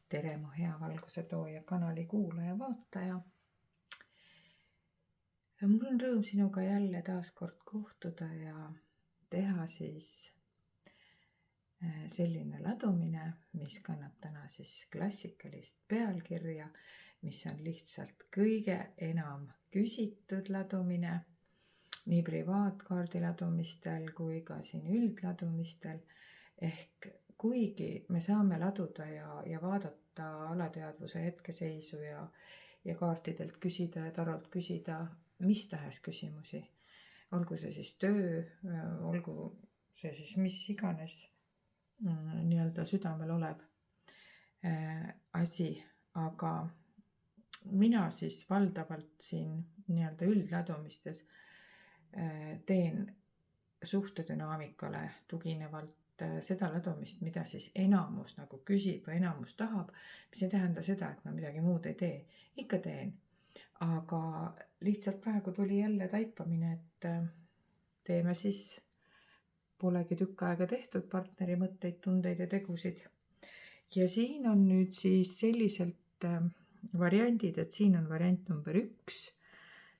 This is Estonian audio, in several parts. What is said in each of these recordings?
tere, mu hea Valguse tooja kanali kuulaja-vaataja. Mul on rõõm sinuga jälle taas kord kohtuda ja teha siis selline ladumine, mis kannab täna siis klassikalist pealkirja, mis on lihtsalt kõige enam küsitud ladumine nii privaatkaardi ladumistel kui ka siin üldladumistel. Ehk kuigi me saame laduda ja vaadata alateadvuse hetkeseisu ja kaartidelt küsida ja tarolt küsida mis tahes küsimusi, olgu see siis töö, olgu see siis mis iganes nii-öelda südamel olev asi, aga mina siis valdavalt siin nii-öelda üldladumistes teen suhtedünaamikale tuginevalt seda ladumist, mida siis enamus nagu küsib või enamus tahab, mis ei tähenda seda, et ma midagi muud ei tee. Ikka teen, aga lihtsalt praegu tuli jälle taipamine, et teeme siis polegi tükk aega tehtud partneri mõtteid, tundeid ja tegusid. Ja siin on nüüd siis selliselt variandid, et siin on variant number 1.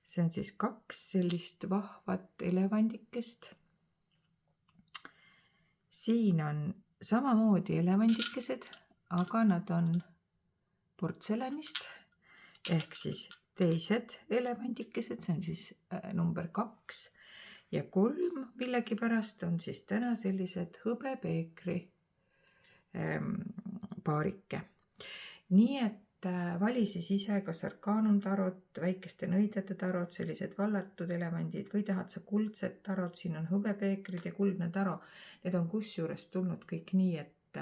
See on siis 2 sellist vahvat elevandikest. Siin on samamoodi elevandikesed, aga nad on portselanist ehk siis teised elevandikesed, see on siis number 2 ja 3 millegipärast on siis täna sellised hõbepeekri paarike. Nii et vali siis ise, kas arkaanum tarot, väikeste nõidjate tarot, sellised vallatud elevandid või tahad sa kuldset tarot, siin on hõbepeekrid ja kuldne taro. Need on kusjuures tulnud kõik nii, et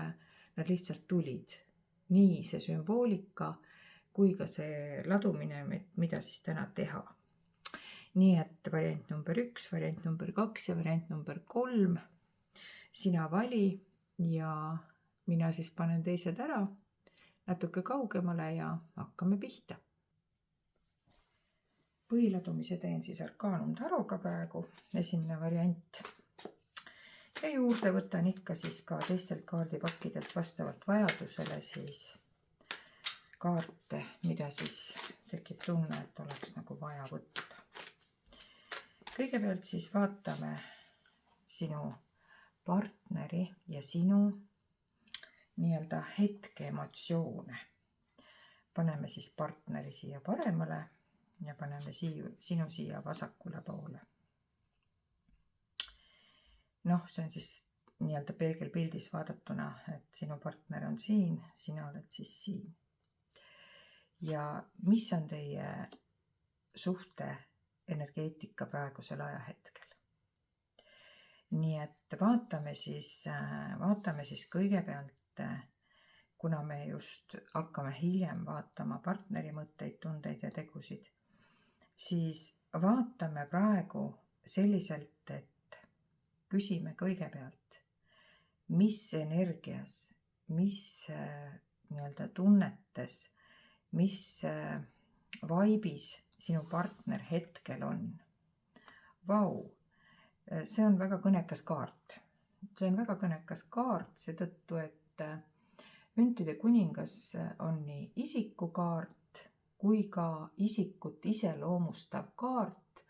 nad lihtsalt tulid. Nii see sümboolika kui ka see ladumine, mida siis täna teha. Nii et variant number 1, variant number 2 ja variant number 3. Sina vali ja mina siis panen teised ära natuke kaugemale ja hakkame pihta. Põhiladumise teen siis arkaanum taroga praegu, esimene variant. Ja juurde võtan ikka siis ka teistelt kaardipakkidelt vastavalt vajadusele siis kaarte, mida siis tekib tunne, et oleks nagu vaja võtta. Kõigepealt siis vaatame sinu partneri ja sinu nii-öelda hetke emotsioone. Paneme siis partneri siia paremale ja paneme sinu siia vasakule poole. See on siis nii-öelda peegelpildis vaadatuna, et sinu partner on siin, sina oled siis siin. Ja mis on teie suhte energeetika praegusel ajahetkel? Nii et vaatame siis kõigepealt, kuna me just hakkame hiljem vaatama partneri mõtteid, tundeid ja tegusid, siis vaatame praegu selliselt, et küsime kõigepealt, mis energias, mis nii-öelda tunnetes, mis vaibis sinu partner hetkel on. Vau, see on väga kõnekas kaart. See on väga kõnekas kaart seetõttu, et müntide kuningas on nii isikukaart kui ka isikut iseloomustav kaart.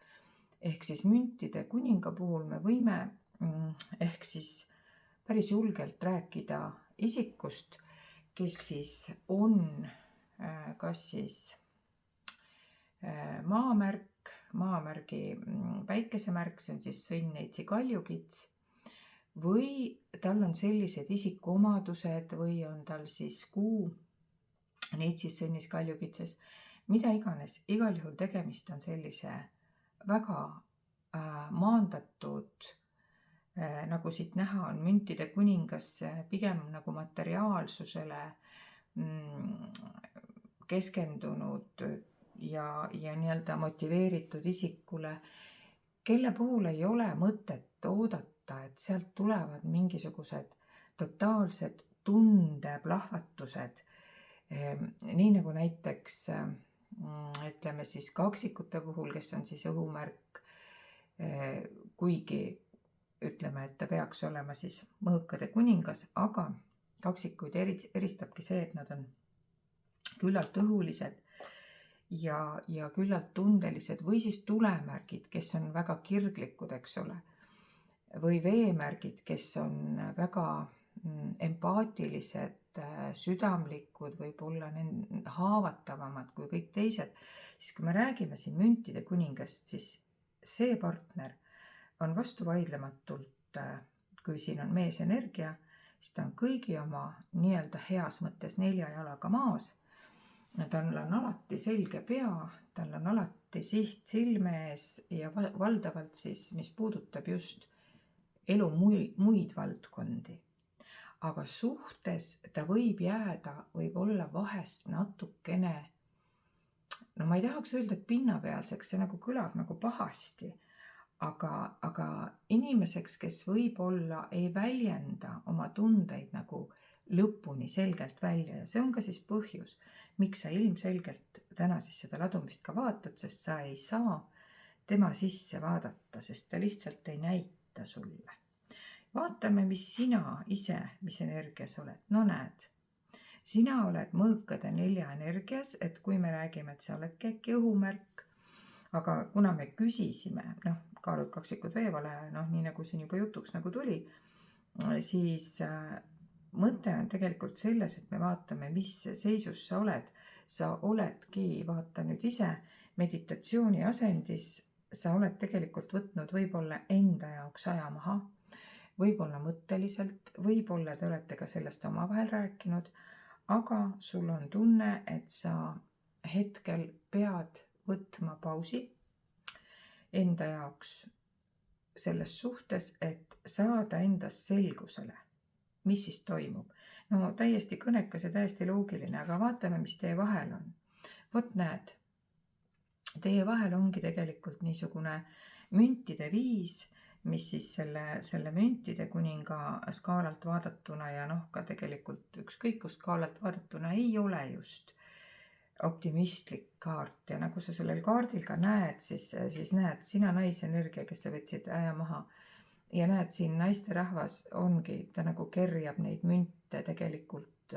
Ehk siis müntide kuninga puhul me võime ehk siis päris julgelt rääkida isikust, kes siis on kas siis maamärk, maamärgi päikesemärk, see on siis sõnn, neitsi, kaljukits, või tal on sellised isikuomadused või on tal siis kuu neitsis, sõnnis, kaljukitses, mida iganes. Igal juhul tegemist on sellise väga maandatud, nagu siit näha on müntide kuningas pigem nagu materiaalsusele keskendunud ja nii-öelda motiveeritud isikule, kelle puhul ei ole mõtet oodata, et sealt tulevad mingisugused totaalsed tundeplahvatused. Nii nagu näiteks ütleme siis kaksikute puhul, kes on siis õhumärk, kuigi ütleme, et ta peaks olema siis mõõkade kuningas, aga kaksikuid eristabki see, et nad on küllalt õhulised ja küllalt tundelised või siis tulemärgid, kes on väga kirglikud, eks ole. Või veemärgid, kes on väga empaatilised, südamlikud, võib-olla haavatavamad kui kõik teised. Siis kui me räägime siin müntide kuningast, siis see partner on vastuvaidlematult, kui siin on meesenergia, siis ta on kõigi oma nii-öelda heas mõttes 4 jalaga maas. Tal on alati selge pea, tal on alati siht silme ees ja valdavalt siis, mis puudutab just elu muid valdkondi. Aga suhtes ta võib jääda, võib olla vahest natukene, no ma ei tahaks öelda, et pinnapealseks, see nagu kõlab nagu pahasti, aga inimeseks, kes võib-olla ei väljenda oma tundeid nagu lõpuni selgelt välja ja see on ka siis põhjus, miks sa ilmselgelt täna siis seda ladumist ka vaatad, sest sa ei saa tema sisse vaadata, sest ta lihtsalt ei näita sulle. Vaatame, mis sina ise, mis energias oled. No näed, sina oled mõõkade 4 energias, et kui me räägime, et sa oledki äkki õhumärk, aga kuna me küsisime, kaalud kaksikud veevale, nii nagu siin juba jutuks nagu tuli, siis mõte on tegelikult selles, et me vaatame, mis seisus sa oled. Sa oledki, vaata nüüd ise, meditatsiooni asendis, sa oled tegelikult võtnud võib-olla enda jaoks aja maha, võib-olla mõtteliselt, võib-olla te olete ka sellest omavahel rääkinud, aga sul on tunne, et sa hetkel pead võtma pausi enda jaoks selles suhtes, et saada endast selgusele, mis siis toimub. No täiesti kõnekas ja täiesti loogiline, aga vaatame, mis teie vahel on. Vot näed, teie vahel ongi tegelikult niisugune müntide 5, mis siis selle müntide kuninga skaalalt vaadatuna ja ka tegelikult ükskõik kust skaalalt vaadatuna ei ole just optimistlik kaart ja nagu sa sellel kaardil ka näed, siis näed sina naisenergia, kes sa võtsid aja maha ja näed siin naisterahvas ongi, ta nagu kerjab neid münte tegelikult.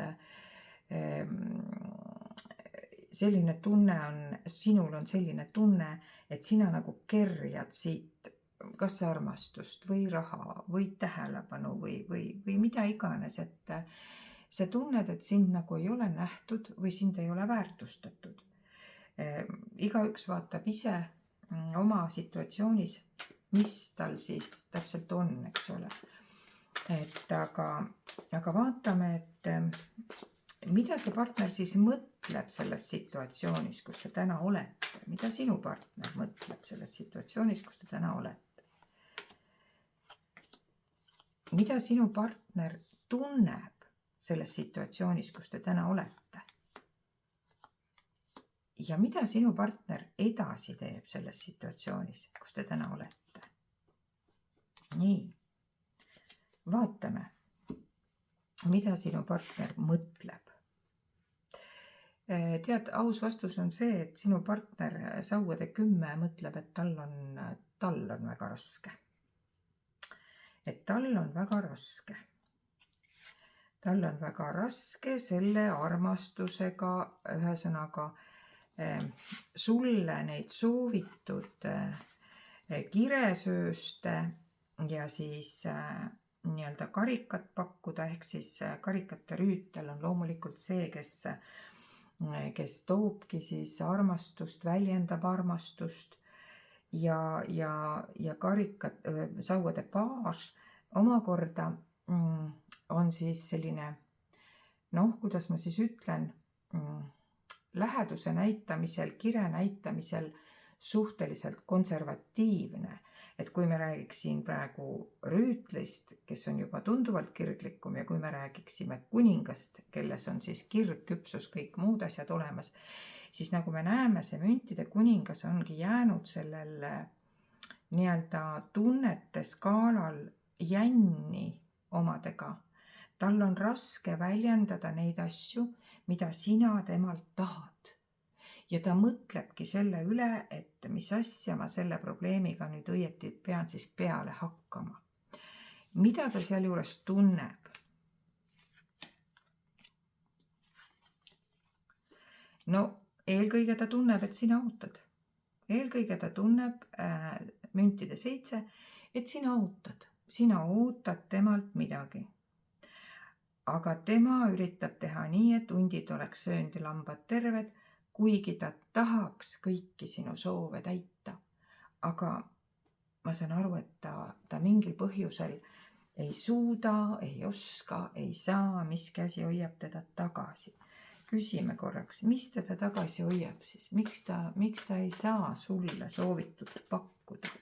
Selline tunne on, sinul on selline tunne, et sina nagu kerjad siit kas armastust või raha või tähelepanu või mida iganes, et sa tunned, et sind nagu ei ole nähtud või sind ei ole väärtustatud. Igaüks vaatab ise oma situatsioonis, mis tal siis täpselt on, eks ole. Et aga vaatame, et mida see partner siis mõtleb selles situatsioonis, kus te täna olete. Mida sinu partner mõtleb selles situatsioonis, kus te täna olete? Mida sinu partner tunneb selles situatsioonis, kus te täna olete? Ja mida sinu partner edasi teeb selles situatsioonis, kus te täna olete? Nii, vaatame, mida sinu partner mõtleb. Tead, aus vastus on see, et sinu partner sauade 10 mõtleb, et tal on väga raske. Et tal on väga raske. Tal on väga raske selle armastusega, ühesõnaga sulle neid soovitud kiresööste ja siis nii-öelda karikat pakkuda, ehk siis karikate rüütel on loomulikult see, kes toobki siis armastust, väljendab armastust ja karikat, sauade paas omakorda on siis selline, kuidas ma siis ütlen, läheduse näitamisel, kire näitamisel suhteliselt konservatiivne. Et kui me räägiks siin praegu rüütlist, kes on juba tunduvalt kirglikum ja kui me räägiksime kuningast, kelles on siis kirg, küpsus, kõik muud asjad olemas, siis nagu me näeme, see müntide kuningas ongi jäänud sellel nii-öelda tunnete skaalal jänni omadega. Tal on raske väljendada neid asju, mida sina temalt tahad. Ja ta mõtlebki selle üle, et mis asja ma selle probleemiga nüüd õieti pean siis peale hakkama. Mida ta seal juures tunneb? No eelkõige ta tunneb, et sina ootad. Eelkõige ta tunneb müntide 7, et sina ootad. Sina ootad temalt midagi. Aga tema üritab teha nii, et hundid oleks söönud ja lambad terved, kuigi ta tahaks kõiki sinu soove täita. Aga ma saan aru, et ta mingil põhjusel ei suuda, ei oska, ei saa, miski asi hoiab teda tagasi. Küsime korraks, mis teda tagasi hoiab siis? Miks ta ei saa sulle soovitud pakkuda?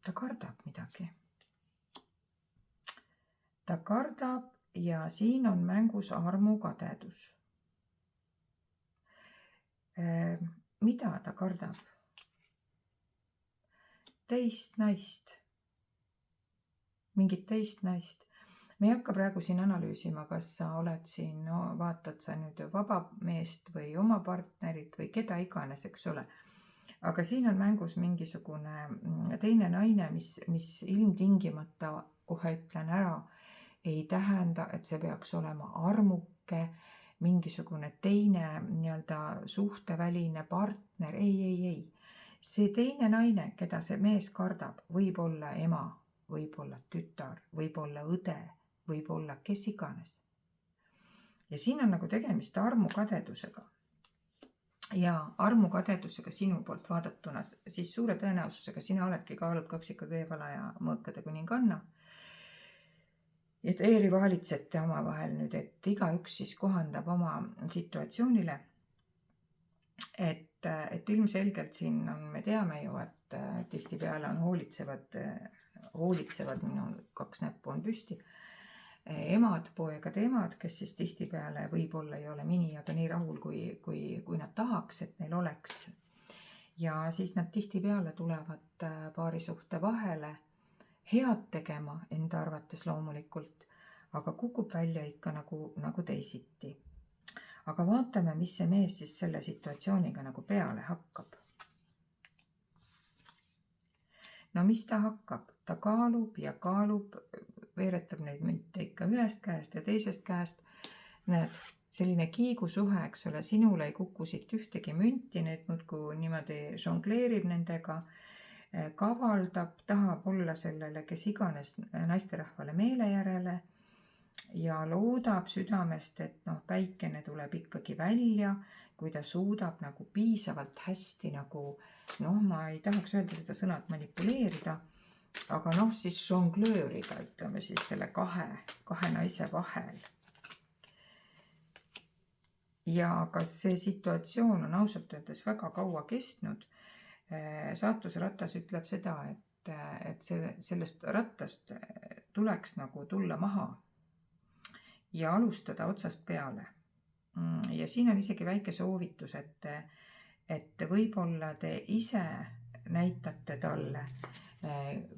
Ta kardab midagi. Ta kardab ja siin on mängus armukadedus. Mida ta kardab? Teist naist. Mingit teist naist. Me ei hakka praegu siin analüüsima, kas sa oled siin, vaatad sa nüüd vaba meest või oma partnerit või keda iganes, eks ole. Aga siin on mängus mingisugune teine naine, mis ilmtingimata, kohe ütlen ära, ei tähenda, et see peaks olema armuke, mingisugune teine suhteväline partner. Ei. See teine naine, keda see mees kardab, võib olla ema, võib olla tütar, võib olla õde, võib olla kes iganes. Ja siin on nagu tegemist armukadedusega. Ja armukadedusega sinu poolt vaadatuna, siis suure tõenäosusega sina oledki kaalud kaksikud Veevala ja Mõõkade kuninganna. Et rivaalitsete omavahel nüüd, et igaüks siis kohandab oma situatsioonile. Et ilmselgelt siin on, me teame ju, et tihtipeale on hoolitsevad, minu 2 näppu on püsti, emad, poegade emad, kes siis tihtipeale võib-olla ei ole miniaga nii rahul, kui nad tahaks, et neil oleks. Ja siis nad tihtipeale tulevad paarisuhte vahele head tegema enda arvates loomulikult, aga kukub välja ikka nagu teisiti. Aga vaatame, mis see mees siis selle situatsiooniga nagu peale hakkab. No mis ta hakkab? Ta kaalub ja kaalub, veeretab neid münte ikka ühest käest ja teisest käest. Näed, selline kiigusuhe, eks ole, sinule ei kuku siit ühtegi münti, need muudkui niimoodi žongleerib nendega, kavaldab, tahab olla sellele, kes iganes naisterahvale meele järele ja loodab südamest, et päikene tuleb ikkagi välja, kui ta suudab nagu piisavalt hästi ma ei tahaks öelda seda sõna, et manipuleerida, aga siis žonglöörida, ütleme siis selle kahe naise vahel. Ja ka see situatsioon on ausalt öeldes väga kaua kestnud. Saatuse ratas ütleb seda, et sellest rattast tuleks nagu tulla maha ja alustada otsast peale. Ja siin on isegi väike soovitus, et võib-olla te ise näitate talle,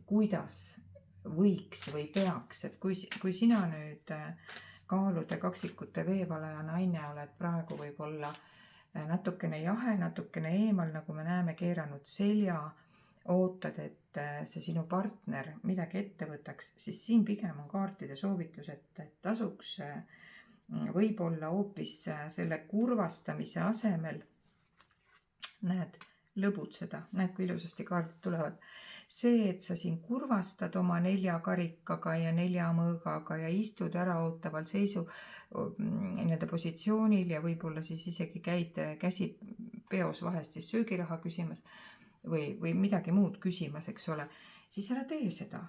kuidas võiks või peaks, et kui sina nüüd kaalude kaksikute Veevala ja naine oled praegu võib-olla natukene jahe, natukene eemal, nagu me näeme, keeranud selja, ootad, et see sinu partner midagi ette võtaks, siis siin pigem on kaartide soovitus, et tasuks võib-olla hoopis selle kurvastamise asemel, näed, lõbutseda, näed, kui ilusasti kaardid tulevad. See, et sa siin kurvastad oma 4 karikaga ja 4 mõõgaga ja istud äraootaval nende positsioonil ja võib-olla siis isegi käid käsi peos vahest siis söögiraha küsimas või midagi muud küsimas, eks ole, siis ära tee seda.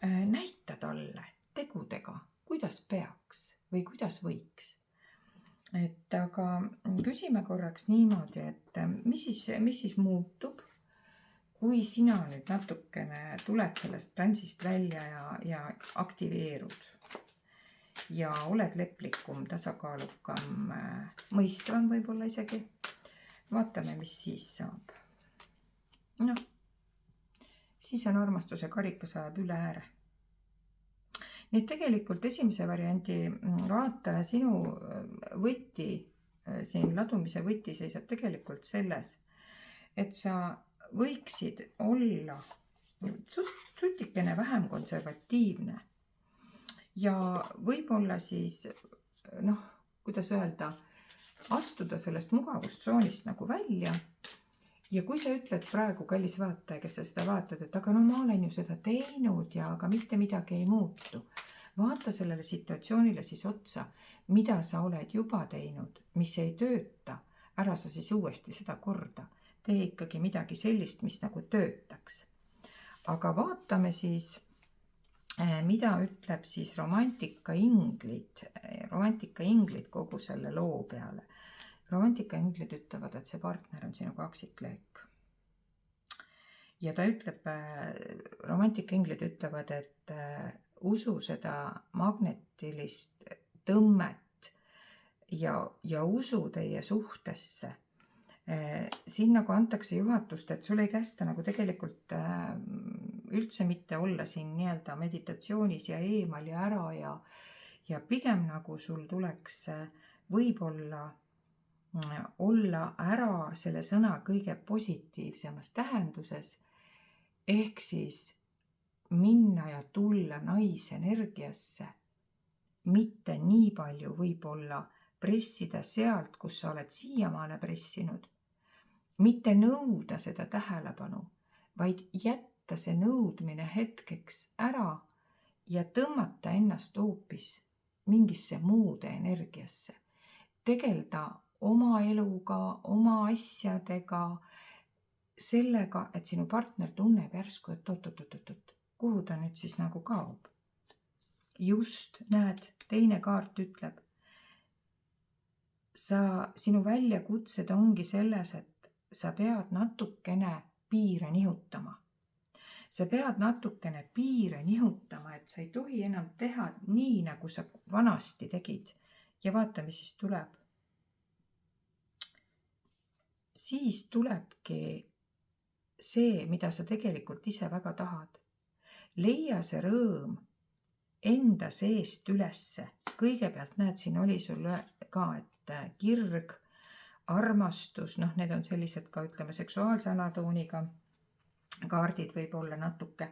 Näita talle tegudega, kuidas peaks või kuidas võiks. Aga küsime korraks niimoodi, et mis siis muutub, kui sina nüüd natukene tuled sellest transist välja ja aktiveerud ja oled leplikum, tasakaalukam, mõistvam võib-olla isegi. Vaatame, mis siis saab. Siis on armastuse karikas ajab üle ääre. Nii et tegelikult esimese variandi vaata sinu võti, siin ladumise võti seisab tegelikult selles, et sa võiksid olla sutikene vähem konservatiivne ja võib-olla siis noh, kuidas öelda, astuda sellest mugavustsoonist nagu välja. Ja kui sa ütled praegu, kallis vaataja, kes sa seda vaatad, et aga no ma olen ju seda teinud ja aga mitte midagi ei muutu. Vaata sellele situatsioonile siis otsa, mida sa oled juba teinud, mis ei tööta, ära sa siis uuesti seda korda. Tee ikkagi midagi sellist, mis nagu töötaks. Aga vaatame siis, mida ütleb siis romantika inglid kogu selle loo peale. Romantika inglid ütlevad, et see partner on sinu kaksikleek. Ja ta ütleb, romantika inglid ütlevad, et usu seda magnetilist tõmmet ja usu teie suhtesse. Siin nagu antakse juhatust, et sul ei kästa nagu tegelikult üldse mitte olla siin nii-öelda meditatsioonis ja eemal ja ära ja pigem nagu sul tuleks võib-olla olla ära selle sõna kõige positiivsemas tähenduses, ehk siis minna ja tulla naisenergiasse, mitte nii palju võib-olla pressida sealt, kus sa oled siiamaale pressinud, mitte nõuda seda tähelepanu, vaid jätta see nõudmine hetkeks ära ja tõmmata ennast hoopis mingisse muude energiasse. Tegelda oma eluga, oma asjadega, sellega, et sinu partner tunneb järsku, et oot, kuhu ta nüüd siis nagu kaob. Just, näed, teine kaart ütleb, sinu väljakutsed ongi selles, et sa pead natukene piire nihutama. Sa pead natukene piire nihutama, et sa ei tohi enam teha nii, nagu sa vanasti tegid. Ja vaata, mis siis tuleb. Siis tulebki see, mida sa tegelikult ise väga tahad. Leia see rõõm enda seest ülesse. Kõigepealt näed, siin oli sul ka, et kirg, armastus, need on sellised ka, ütleme, seksuaalse alatooniga kaardid võib olla natuke.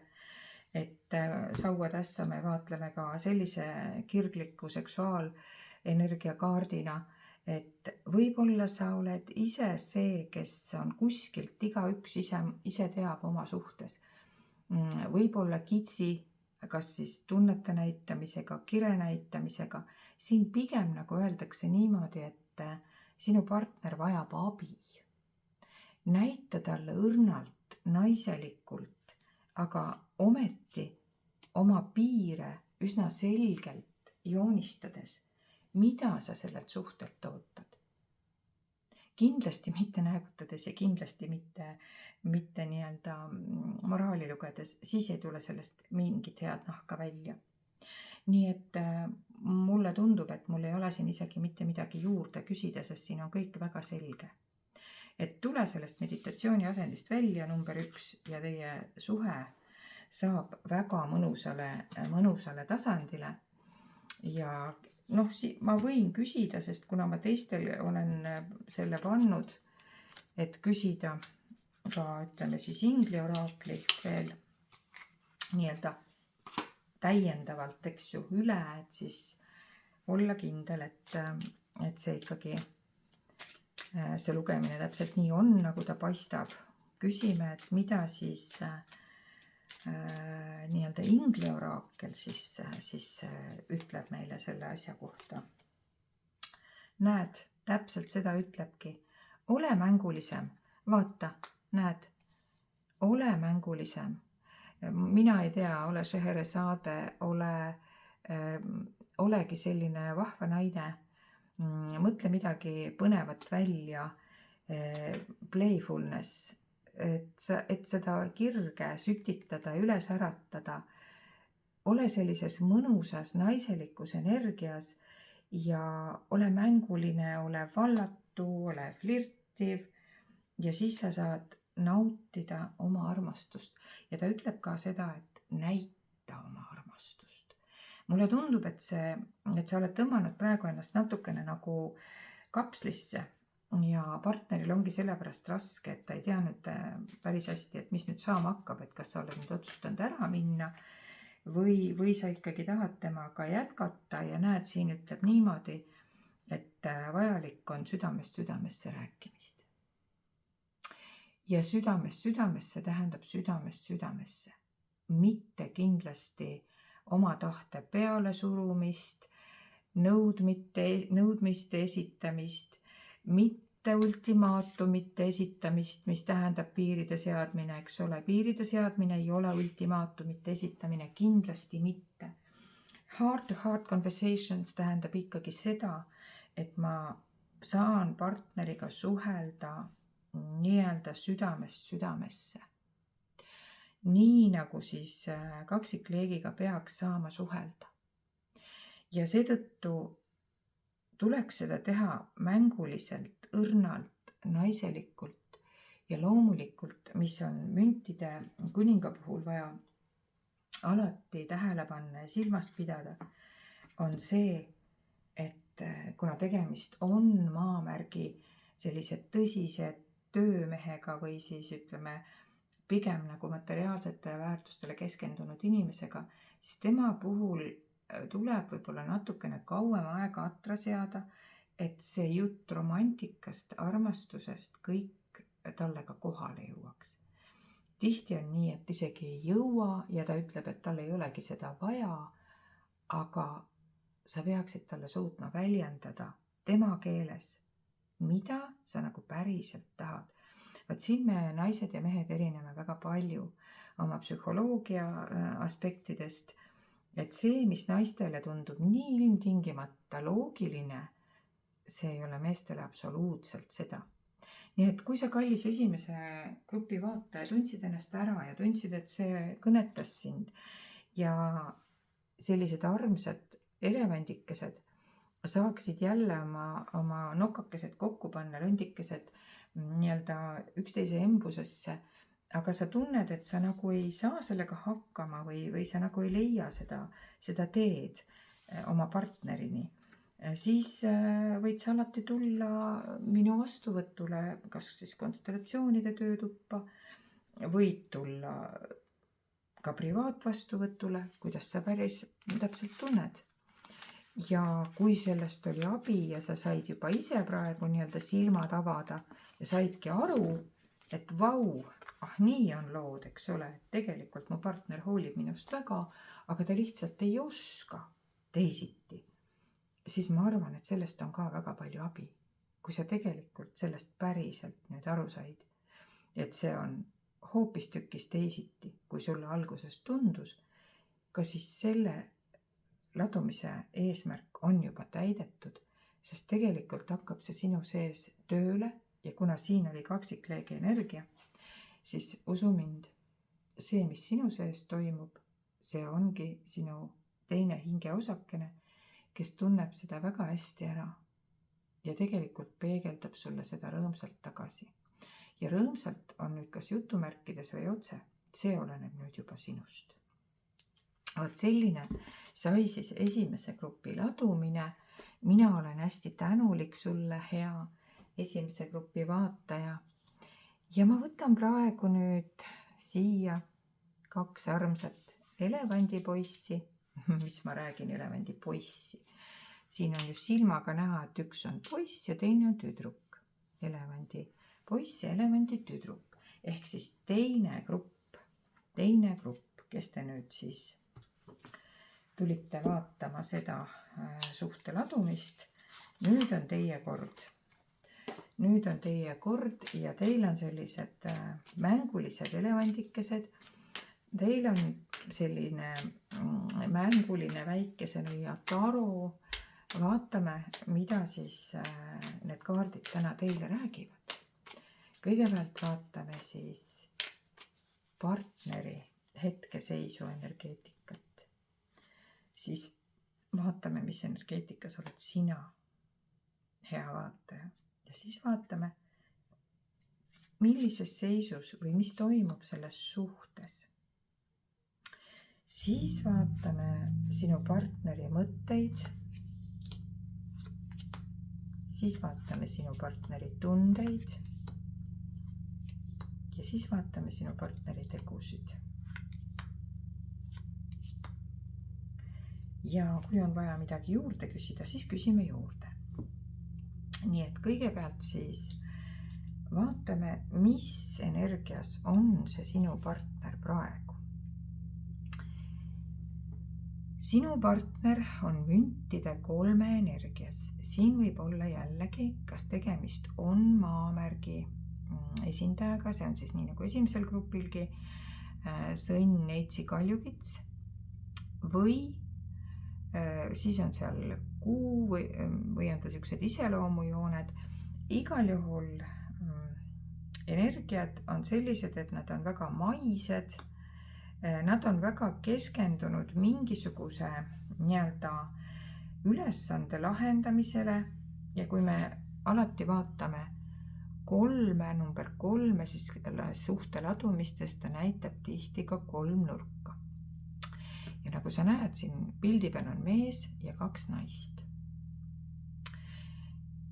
Et sauatässa me vaatleme ka sellise kirgliku seksuaalenergia kaardina, et võib-olla sa oled ise see, kes on kuskilt, igaüks ise teab oma suhtes. Võib-olla kitsi, kas siis tunnete näitamisega, kire näitamisega. Siin pigem nagu öeldakse niimoodi, et sinu partner vajab abi. Näita talle õrnalt, naiselikult, aga ometi oma piire üsna selgelt joonistades, mida sa sellelt suhtelt ootad. Kindlasti mitte näägutades ja kindlasti mitte nii-öelda moraali lugedes, siis ei tule sellest mingit head nahka välja. Nii et mulle tundub, et mul ei ole siin isegi mitte midagi juurde küsida, sest siin on kõik väga selge. Et tule sellest meditatsiooni asendist välja, number 1, ja teie suhe saab väga mõnusale tasandile. Ja ma võin küsida, sest kuna ma teistel olen selle pannud, et küsida ka, ütleme siis inglioraaklit veel nii-öelda täiendavalt, eks ju, üle, et siis olla kindel, et see ikkagi, see lugemine täpselt nii on, nagu ta paistab. Küsime, et mida siis nii-öelda inglioraakel siis ütleb meile selle asja kohta. Näed, täpselt seda ütlebki. Ole mängulisem. Vaata, näed, ole mängulisem. Mina ei tea, ole Scheherazade, olegi selline vahva naine. Mõtle midagi põnevat välja, playfulness, et seda kirge sütitada, üles äratada. Ole sellises mõnusas naiselikus energias ja ole mänguline, ole vallatu, ole flirtiv ja siis sa saad nautida oma armastust. Ja ta ütleb ka seda, et näita oma armastust. Mulle tundub, et sa oled tõmmanud praegu ennast natukene nagu kapslisse. Ja partneril ongi sellepärast raske, et ta ei tea nüüd päris hästi, et mis nüüd saama hakkab, et kas sa oled nüüd otsustanud ära minna või sa ikkagi tahad temaga jätkata ja näed, siin ütleb niimoodi, et vajalik on südamest südamesse rääkimist. Ja südamest südamesse tähendab südamest südamesse, mitte kindlasti oma tahte pealesurumist, nõudmiste esitamist, mitte ultimaatumite esitamist, mis tähendab piiride seadmine, eks ole. Piiride seadmine ei ole ultimaatumite esitamine, kindlasti mitte. Heart-to-heart conversations tähendab ikkagi seda, et ma saan partneriga suhelda nii-öelda südamest südamesse. Nii nagu siis kaksikleegiga peaks saama suhelda. Ja seetõttu tuleks seda teha mänguliselt, õrnalt, naiselikult ja loomulikult, mis on müntide kuninga puhul vaja alati tähele panna ja silmas pidada, on see, et kuna tegemist on maamärgi sellise tõsise töömehega või siis ütleme pigem nagu materiaalsetele väärtustele keskendunud inimesega, siis tema puhul tuleb võib-olla natukene kauem aega atra seada, et see jutt romantikast, armastusest kõik talle ka kohale jõuaks. Tihti on nii, et isegi ei jõua ja ta ütleb, et tal ei olegi seda vaja, aga sa peaksid talle suutma väljendada tema keeles, mida sa nagu päriselt tahad. Vaat siin me naised ja mehed erineme väga palju oma psühholoogia aspektidest, et see, mis naistele tundub nii ilmtingimata loogiline, see ei ole meestele absoluutselt seda. Nii et kui sa, kallis esimese grupi vaataja, tundsid ennast ära ja tundsid, et see kõnetas sind ja sellised armsad elevandikesed saaksid jälle oma nokakesed kokku panna, londikesed nii-öelda üksteise embusesse, aga sa tunned, et sa nagu ei saa sellega hakkama või sa nagu ei leia seda teed oma partnerini, siis võid sa alati tulla minu vastuvõtule, kas siis konstellatsioonide töötuppa, võid tulla ka privaatvastuvõtule, kuidas sa päris täpselt tunned. Ja kui sellest oli abi ja sa said juba ise praegu nii-öelda silmad avada ja saidki aru, et vau, nii on lood, eks ole, et tegelikult mu partner hoolib minust väga, aga ta lihtsalt ei oska teisiti, siis ma arvan, et sellest on ka väga palju abi. Kui sa tegelikult sellest päriselt nüüd aru said, et see on hoopistükkis teisiti, kui sulle alguses tundus, ka siis selle ladumise eesmärk on juba täidetud, sest tegelikult hakkab see sinu sees tööle ja kuna siin oli kaksikleegi energia, siis usu mind, see, mis sinu sees toimub, see ongi sinu teine hingeosakene, kes tunneb seda väga hästi ära ja tegelikult peegeldab sulle seda rõõmsalt tagasi. Ja rõõmsalt on nüüd kas jutumärkides või otse, see oleneb nüüd juba sinust. Vaat selline sai siis esimese grupi ladumine. Mina olen hästi tänulik sulle, hea esimese grupi vaataja. Ja ma võtan praegu nüüd siia 2 armsat elevandipoissi, mis ma räägin elevandipoissi. Siin on just silmaga näha, et üks on poiss ja teine on tüdruk. Elevandipoiss ja elevanditüdruk. Ehk siis teine grupp, kes te nüüd siis tulite vaatama seda suhte ladumist. Nüüd on teie kord ja teil on sellised mängulised elevandikesed. Teil on selline mänguline väikese nõia taro. Vaatame, mida siis need kaardid täna teile räägivad. Kõigepealt vaatame siis partneri hetkeseisu energeetikat. Siis vaatame, mis energeetikas oled sina, hea vaataja. Ja siis vaatame, millises seisus või mis toimub selles suhtes. Siis vaatame sinu partneri mõtteid. Siis vaatame sinu partneri tundeid. Ja siis vaatame sinu partneri tegusid. ja kui on vaja midagi juurde küsida, siis küsime juurde. nii et kõigepealt siis vaatame, mis energias on see sinu partner praegu. Sinu partner on müntide 3 energias. Siin võib olla jällegi, kas tegemist on maamärgi esindajaga, see on siis nii nagu esimesel grupilgi, sõnn, neitsi, kaljukits, või siis on seal kuu või on ta siuksed iseloomujooned. Igal juhul energiad on sellised, et nad on väga maised, nad on väga keskendunud mingisuguse nii-öelda ülesande lahendamisele ja kui me alati vaatame number 3, siis suhte ladumistest ta näitab tihti ka 3 nurka. Ja nagu sa näed, siin pildi peal on mees ja 2 naist.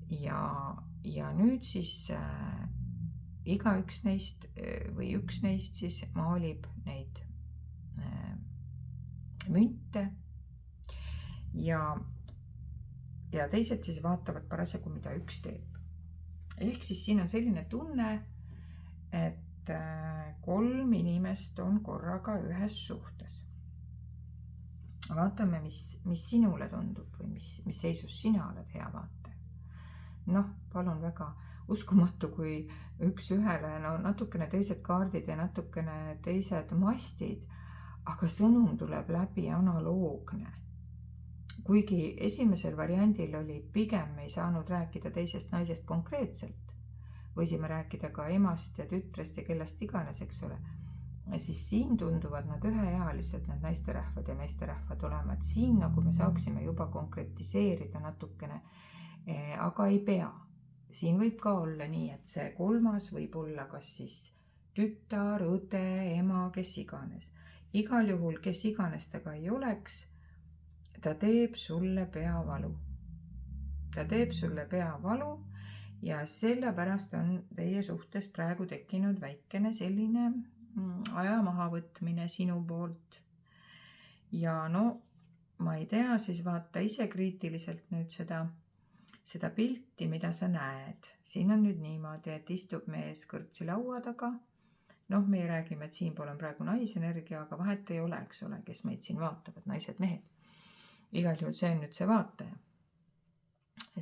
Ja nüüd siis igaüks neist või üks neist siis maalib neid münte ja teised siis vaatavad parasjagu, mida üks teeb. Ehk siis siin on selline tunne, et 3 inimest on korraga ühes suhtes. Vaatame, mis sinule tundub või mis seisus sina oled, hea vaataja. Palun väga, uskumatu, kui üks ühele, natukene teised kaardid ja natukene teised mastid, aga sõnum tuleb läbi analoogne. Kuigi esimesel variandil oli pigem, me ei saanud rääkida teisest naisest konkreetselt, võisime rääkida ka emast ja tütrest ja kellest iganes, eks ole, siis siin tunduvad nad üheealised, need naisterahvad ja meesterahvad olema, et siin nagu me saaksime juba konkretiseerida natukene, aga ei pea. Siin võib ka olla nii, et see 3. võib olla kas siis tütar, õde, ema, kes iganes. Igal juhul, kes iganes ta ka ei oleks, ta teeb sulle peavalu. Ta teeb sulle peavalu ja sellepärast on teie suhtes praegu tekkinud väikene selline aja mahavõtmine sinu poolt. Ja ma ei tea, siis vaata ise kriitiliselt nüüd seda pilti, mida sa näed. Siin on nüüd niimoodi, et istub mees kõrtsi laua taga. Me räägime, et siinpool on praegu naisenergia, aga vahet ei ole, eks ole, kes meid siin vaatavad, naised, mehed. Igal juhul see on nüüd see vaataja.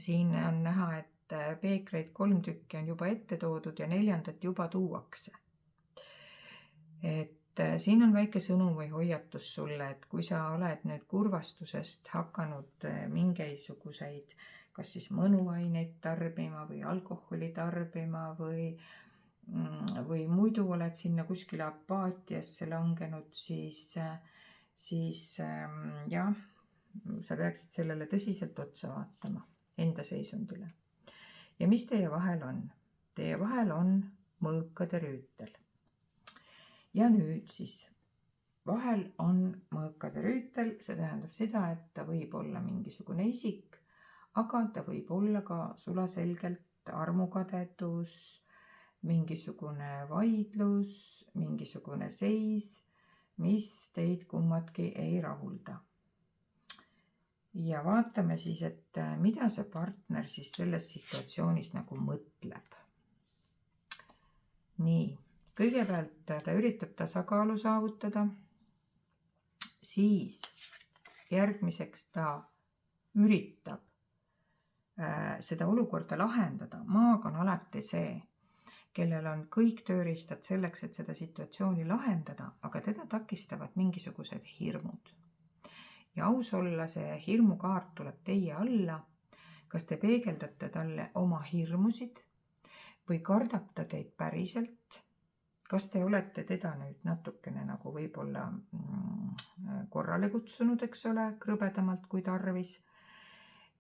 Siin on näha, et peekreid 3 tükki on juba ette toodud ja 4. juba tuuakse. Et siin on väike sõnum või hoiatus sulle, et kui sa oled nüüd kurvastusest hakanud mingisuguseid, kas siis mõnuaineid tarbima või alkoholi tarbima või muidu oled sinna kuskile apaatiasse langenud, siis jah, sa peaksid sellele tõsiselt otsa vaatama, enda seisundile. Ja mis teie vahel on? Teie vahel on mõõkade rüütel. Ja nüüd siis vahel on mõõkade rüütel, see tähendab seda, et ta võib olla mingisugune isik, aga ta võib olla ka sulaselgelt armukadedus, mingisugune vaidlus, mingisugune seis, mis teid kummadki ei rahulda. Ja vaatame siis, et mida see partner siis selles situatsioonis nagu mõtleb. Nii, kõigepealt ta üritab tasakaalu saavutada, siis järgmiseks ta üritab seda olukorda lahendada. Maag on alati see, kellel on kõik tööriistad selleks, et seda situatsiooni lahendada, aga teda takistavad mingisugused hirmud. Ja aus olla, see hirmukaart tuleb teie alla. Kas te peegeldate talle oma hirmusid või kardab ta teid päriselt? Kas te olete teda nüüd natukene nagu võib-olla korrale kutsunud, eks ole, krõbedamalt kui tarvis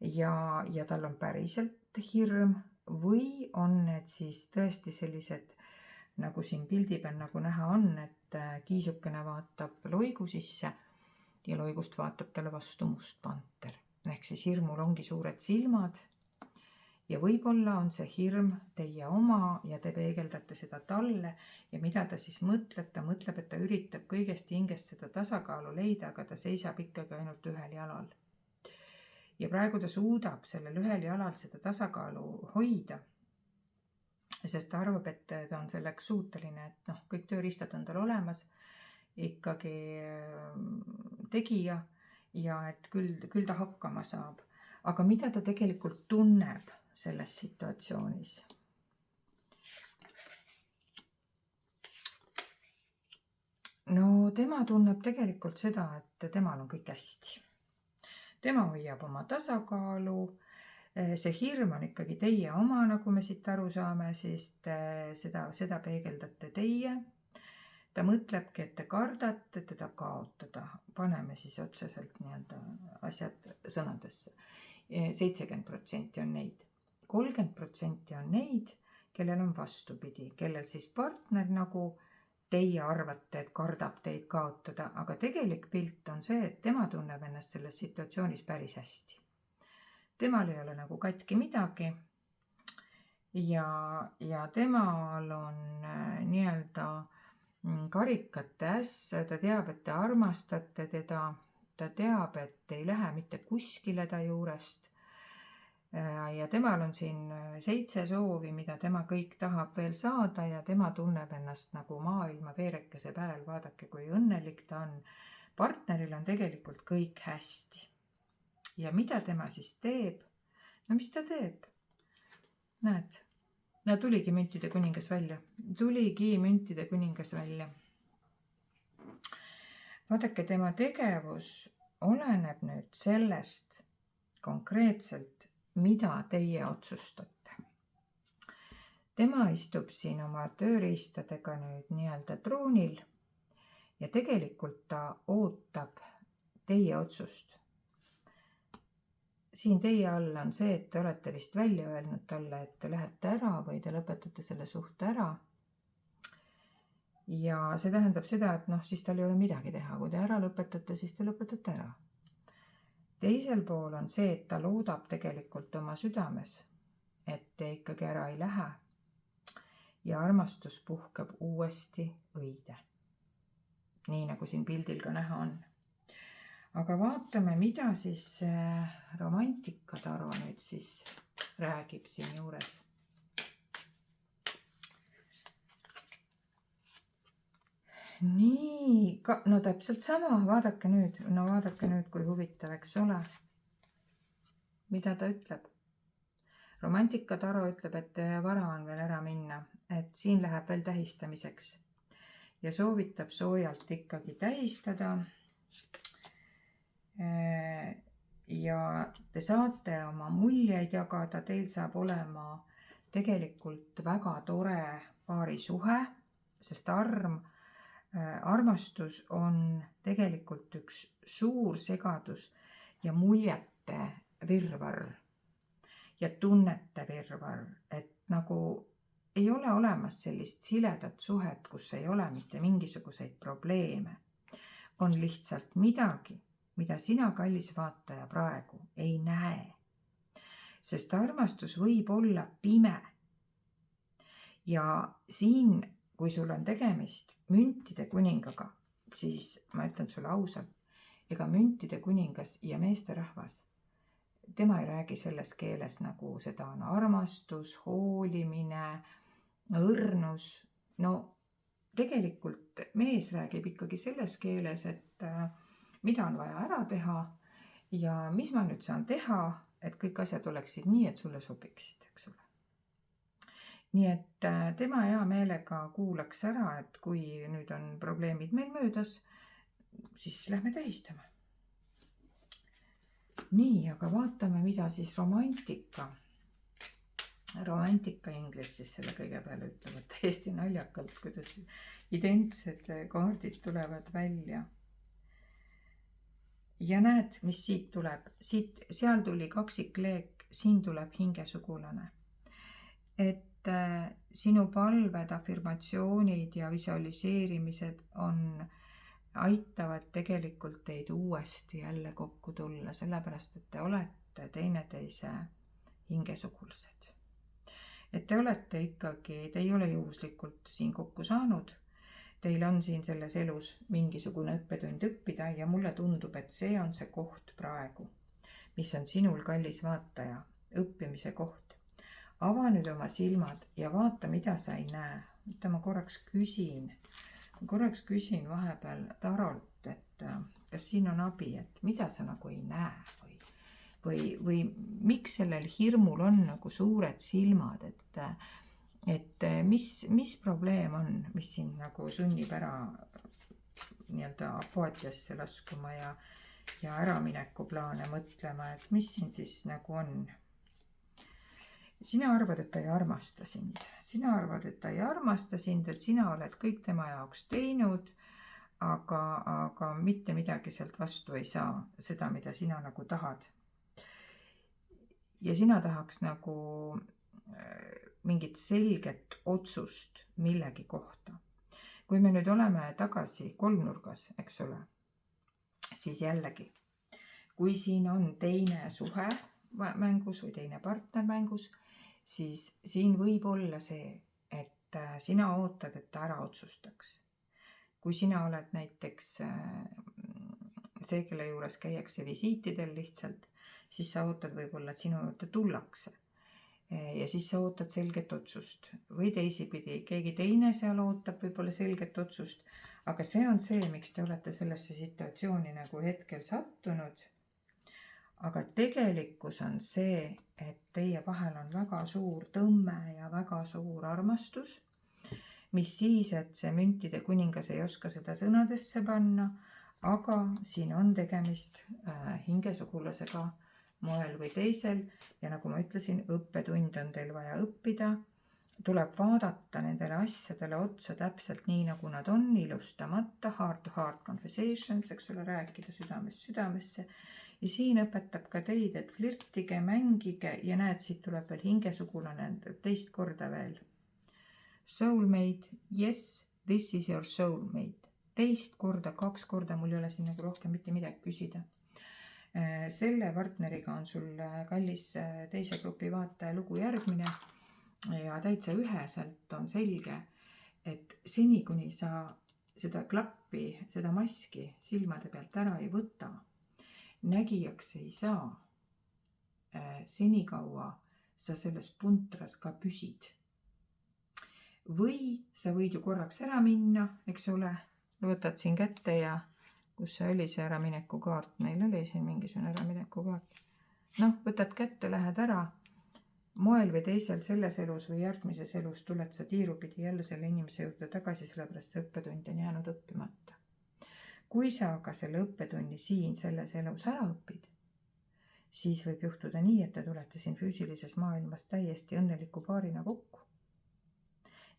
ja tal on päriselt hirm või on need siis tõesti sellised, nagu siin pildi peal nagu näha on, et kiisukene vaatab loigu sisse ja loigust vaatab talle vastu must panter. Ehk siis hirmul ongi suured silmad ja võib-olla on see hirm teie oma ja te peegeldate seda talle ja mida ta siis mõtleb, ta mõtleb, et ta üritab kõigest hingest seda tasakaalu leida, aga ta seisab ikkagi ainult ühel jalal. Ja praegu ta suudab sellel ühel jalal seda tasakaalu hoida, sest ta arvab, et ta on selleks suuteline, et kõik tööriistad on tal olemas, ikkagi tegija ja et küll ta hakkama saab. Aga mida ta tegelikult tunneb selles situatsioonis? No tema tunneb tegelikult seda, et temal on kõik hästi. Tema hoiab oma tasakaalu, see hirm on ikkagi teie oma, nagu me siit aru saame, sest seda peegeldate teie. Ta mõtlebki, et te kardate teda kaotada. Paneme siis otseselt asjad sõnadesse. 70% on neid. 30% on neid, kellel on vastupidi, kellel siis partner nagu teie arvate, et kardab teid kaotada, aga tegelik pilt on see, et tema tunneb ennast selles situatsioonis päris hästi. Temal ei ole nagu katki midagi ja temal on nii-öelda karikate äss, ta teab, et te armastate teda, ta teab, et ei lähe mitte kuskile ta juurest. Ja temal on siin 7 soovi, mida tema kõik tahab veel saada ja tema tunneb ennast nagu maailma veerekese pääl, vaadake kui õnnelik ta on. Partneril on tegelikult kõik hästi. Ja mida tema siis teeb? No mis ta teeb? Näed, tuligi müntide kuningas välja. Vaadake, tema tegevus oleneb nüüd sellest konkreetselt, mida teie otsustate. Tema istub siin oma tööriistadega nüüd nii-öelda troonil ja tegelikult ta ootab teie otsust. Siin teie all on see, et te olete vist välja öelnud talle, et te lähete ära või te lõpetate selle suhte ära. Ja see tähendab seda, et siis tal ei ole midagi teha. Kui te ära lõpetate, siis te lõpetate ära. Teisel pool on see, et ta loodab tegelikult oma südames, et te ikkagi ära ei lähe ja armastus puhkeb uuesti õide. Nii nagu siin pildil ka näha on. Aga vaatame, mida siis romantikataro nüüd siis räägib siin juures. Nii, no täpselt sama, vaadake nüüd, kui huvitav, eks ole. Mida ta ütleb? Romantikataro ütleb, et vara on veel ära minna, et siin läheb veel tähistamiseks ja soovitab soojalt ikkagi tähistada. Ja te saate oma muljeid jagada, teil saab olema tegelikult väga tore paarisuhe, sest armastus on tegelikult üks suur segadus ja muljete virvarr ja tunnete virvarr, et nagu ei ole olemas sellist siledat suhet, kus ei ole mitte mingisuguseid probleeme. On lihtsalt midagi, mida sina, kallis vaataja, praegu ei näe. Sest armastus võib olla pime. Ja siin, kui sul on tegemist müntide kuningaga, siis ma ütlen sulle ausalt, ega müntide kuningas ja meesterahvas, tema ei räägi selles keeles, nagu seda on armastus, hoolimine, õrnus. No tegelikult mees räägib ikkagi selles keeles, et mida on vaja ära teha ja mis ma nüüd saan teha, et kõik asjad oleksid nii, et sulle sobiksid, eks ole. Nii et tema hea meelega kuulaks ära, et kui nüüd on probleemid meil möödas, siis lähme tähistama. Nii, aga vaatame, mida siis romantika-inglid siis selle kõige peale ütlevad. Täiesti naljakalt, kuidas identsed kaardid tulevad välja. Ja näed, mis siit tuleb. Seal tuli kaksikleek, siin tuleb hingesugulane. Et sinu palved, afirmatsioonid ja visualiseerimised aitavad tegelikult teid uuesti jälle kokku tulla, sellepärast et te olete teineteise hingesugulased. Et te olete ikkagi, te ei ole juhuslikult siin kokku saanud. Teil on siin selles elus mingisugune õppetund õppida ja mulle tundub, et see on see koht praegu, mis on sinul, kallis vaataja, õppimise koht. Ava nüüd oma silmad ja vaata, mida sa ei näe. Mida ma korraks küsin vahepeal Tarolt, et kas siin on abi, et mida sa nagu ei näe või miks sellel hirmul on nagu suured silmad, et mis probleem on, mis sind nagu sunnib ära nii-öelda apaatiasse laskuma ja äraminekuplaane mõtlema, et mis siin siis nagu on. Sina arvad, et ta ei armasta sind. Sina arvad, et ta ei armasta sind, et sina oled kõik tema jaoks teinud, aga mitte midagi sealt vastu ei saa, seda, mida sina nagu tahad. Ja sina tahaks nagu mingit selget otsust millegi kohta. Kui me nüüd oleme tagasi kolmnurgas, eks ole, siis jällegi, kui siin on teine suhe mängus või teine partner mängus, siis siin võib olla see, et sina ootad, et ta ära otsustaks. Kui sina oled näiteks see, kelle juures käiakse visiitidel lihtsalt, siis sa ootad võib-olla, et sinu juurde tullakse. Ja siis sa ootad selget otsust. Või teisipidi, keegi teine seal ootab võib-olla selget otsust. Aga see on see, miks te olete sellesse situatsiooni nagu hetkel sattunud. Aga tegelikkus on see, et teie vahel on väga suur tõmme ja väga suur armastus, mis siis, et see müntide kuningas ei oska seda sõnadesse panna, aga siin on tegemist hingesugulasega moel või teisel ja nagu ma ütlesin, õppetund on teil vaja õppida, tuleb vaadata nendele asjadele otsa täpselt nii, nagu nad on, ilustamata, heart-to-heart conversations, eks ole, rääkida südamest südamesse. Ja siin õpetab ka teid, et flirtige, mängige ja näed, siit tuleb veel hingesugulane teist korda veel. Soulmate, yes, this is your soulmate. Teist korda, 2 korda, mul ei ole siin nagu rohkem mitte midagi küsida. Selle partneriga on sul, kallis teise grupi vaataja, lugu järgmine ja täitsa üheselt on selge, et seni, kuni sa seda klappi, seda maski silmade pealt ära ei võta, nägijaks ei saa, senikaua sa selles puntras ka püsid. Või sa võid ju korraks ära minna, eks ole, võtad siin kätte ja kus see oli see äramineku kaart, meil oli siin mingisugune äramineku kaart. Võtad kätte, lähed ära, moel või teisel selles elus või järgmises elus tuled sa tiirupidi jälle selle inimese juurde tagasi, sellepärast see õppetund on jäänud õppimata. Kui sa aga selle õppetunni siin selles elus ära õpid, siis võib juhtuda nii, et te tulete siin füüsilises maailmas täiesti õnneliku paarina kokku.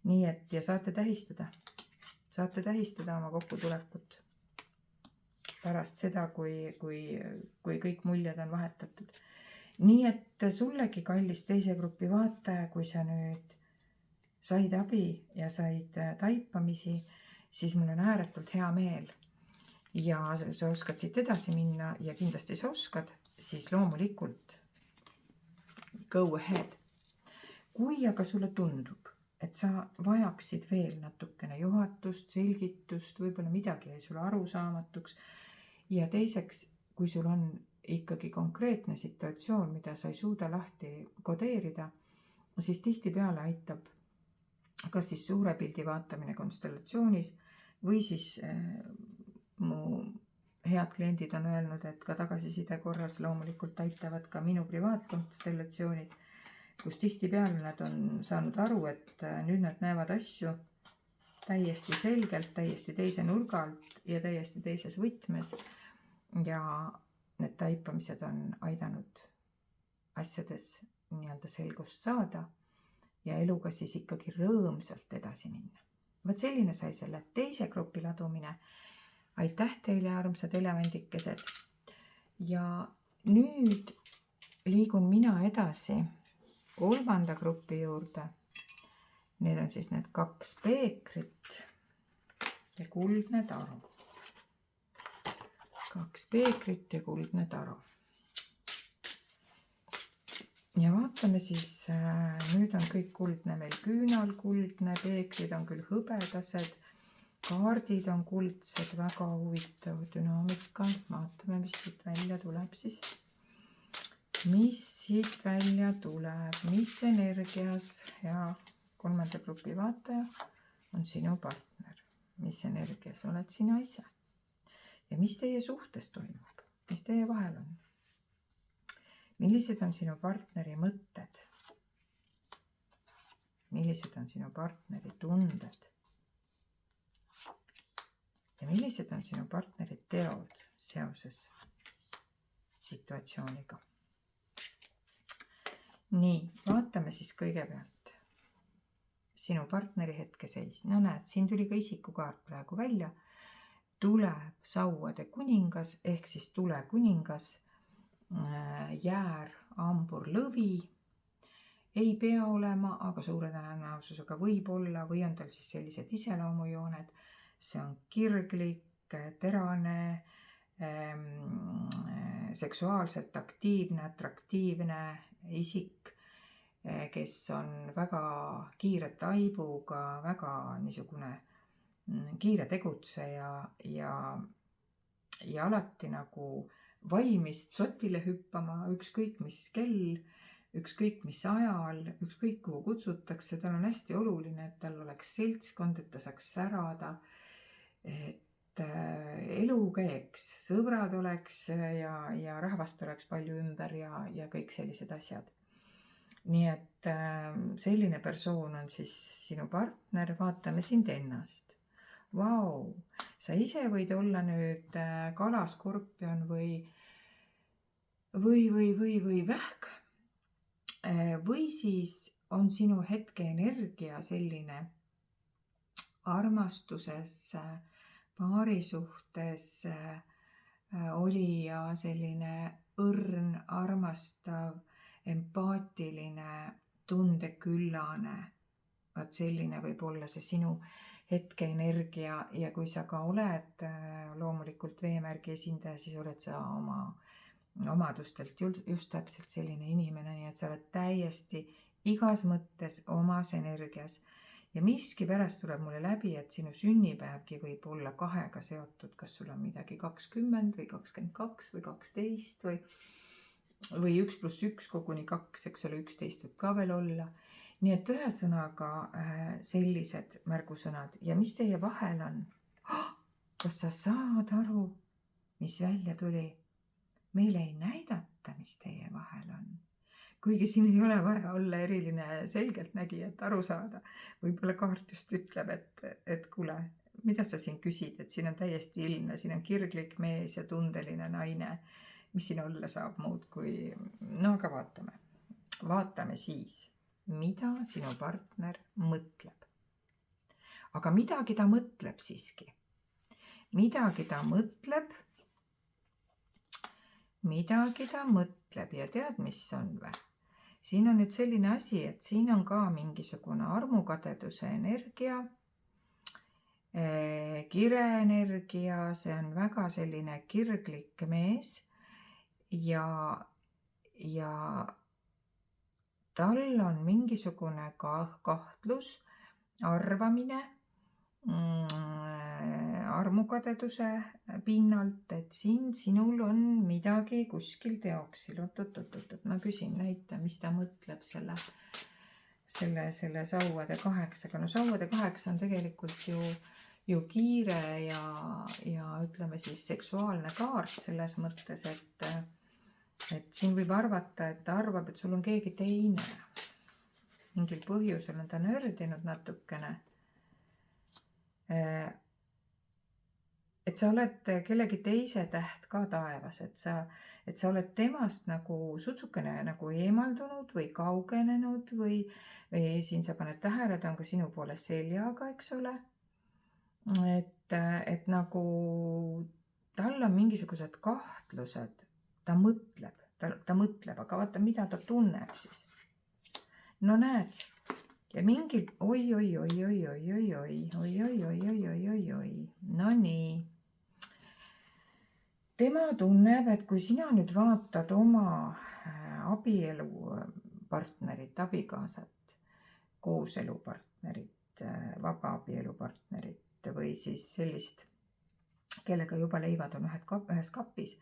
Nii et ja saate tähistada oma kokkutulekut pärast seda, kui kõik muljed on vahetatud. Nii et sullegi, kallis teise grupi vaataja, kui sa nüüd said abi ja said taipamisi, siis mul on ääretult hea meel. Ja sa oskad siit edasi minna ja kindlasti sa oskad, siis loomulikult go ahead. Kui aga sulle tundub, et sa vajaksid veel natukene juhatust, selgitust, võib-olla midagi jäi sulle arusaamatuks ja teiseks, kui sul on ikkagi konkreetne situatsioon, mida sa ei suuda lahti kodeerida, siis tihtipeale aitab kas siis suure pildi vaatamine konstellatsioonis või siis mu head kliendid on öelnud, et ka tagasiside korras loomulikult aitavad ka minu privaatkonstellatsioonid, kus tihtipeale nad on saanud aru, et nüüd nad näevad asju täiesti selgelt, täiesti teise nurga alt ja täiesti teises võtmes. Ja need taipamised on aidanud asjades nii-öelda selgust saada ja eluga siis ikkagi rõõmsalt edasi minna. Võt selline sai selle teise grupi ladumine. Aitäh teile, armsad elevandikesed. Ja nüüd liigun mina edasi 3. grupi juurde. Need on siis need 2 peekrit ja kuldne taro. 2 peekrit ja kuldne taro. ja vaatame siis, nüüd on kõik kuldne meil küünalkuldne, peeglid on küll hõbedased, kaardid on kuldsed, väga huvitav dünaamika. Vaatame, mis siit välja tuleb siis. Mis siit välja tuleb, mis energias, ja 3. grupi vaataja on sinu partner. Mis energias oled sina ise? Ja mis teie suhtes toimub? Mis teie vahel on? Millised on sinu partneri mõtted? Millised on sinu partneri tunded? Ja millised on sinu partneri teod seoses situatsiooniga? Nii, vaatame siis kõigepealt sinu partneri hetkeseis. No näed, siin tuli ka isikukaart praegu välja. Tuleb sauade kuningas ehk siis tulekuningas, jäär, hambur, lõvi. Ei pea olema, aga suure tõenäosusega võib olla või on tal siis sellised iseloomujooned. See on kirglik, terane, seksuaalselt aktiivne, atraktiivne isik, kes on väga kiire taibuga, väga niisugune kiire tegutseja ja alati nagu valmis dzotile hüppama, ükskõik mis kell, ükskõik mis ajal, ükskõik kuhu kutsutakse. Tal on hästi oluline, et tal oleks seltskond, et ta saaks särada, et elu käiks, sõbrad oleks ja rahvast oleks palju ümber ja kõik sellised asjad. Nii et selline persoon on siis sinu partner. Vaatame sind ennast. Vau, sa ise võid olla nüüd kala, skorpion või vähk. Või siis on sinu hetkeenergia selline armastuses, paari suhtes olija, selline õrn, armastav, empaatiline, tundeküllane. Vaat selline võib olla see sinu hetkeenergia ja kui sa ka oled loomulikult veemärgi esindaja, siis oled sa oma omadustelt just täpselt selline inimene, nii et sa oled täiesti igas mõttes omas energias. Ja miski pärast tuleb mulle läbi, et sinu sünnipäevgi võib olla 2-ga seotud, kas sul on midagi 20 või 22 või 12 või 1 + 1 koguni 2, eks ole, 11 võib ka veel olla. Nii et ühesõnaga sellised märgusõnad. Ja mis teie vahel on? Kas sa saad aru, mis välja tuli? Meile ei näidata, mis teie vahel on. Kuigi siin ei ole vaja olla eriline selgeltnägija, et aru saada. Võib-olla kaart just ütleb, et kuule, mida sa siin küsid, et siin on täiesti ilmne, siin on kirglik mees ja tundeline naine. Mis siin olla saab muud kui... No aga vaatame siis. Mida sinu partner mõtleb. Aga midagi ta mõtleb siiski. Midagi ta mõtleb ja tead, mis on või? Siin on nüüd selline asi, et siin on ka mingisugune armukadeduse energia, kireenergia, see on väga selline kirglik mees ja tal on mingisugune kahtlus, arvamine armukadeduse pinnalt, et sinul on midagi kuskil teoksil. Ma küsin, näita, mis ta mõtleb selle sauade 8-ga. No sauade 8 on tegelikult ju kiire ja ütleme siis seksuaalne kaart selles mõttes, et siin võib arvata, et ta arvab, et sul on keegi teine. Mingil põhjusel on ta nördinud natukene. Et sa oled kellegi teise täht ka taevas, et sa oled temast nagu sutsukene nagu eemaldunud või kaugenenud või siin sa paned tähele, ta on ka sinu poole seljaga, eks ole. Et nagu tal on mingisugused kahtlused. Ta mõtleb, aga vaata, mida ta tunneb siis. No näed, ja mingil, oi. No nii. Tema tunneb, et kui sina nüüd vaatad oma abielu partnerit, abikaasat, kooselupartnerit, vabaabielu-partnerit või siis sellist, kellega juba leivad on ühes kapis,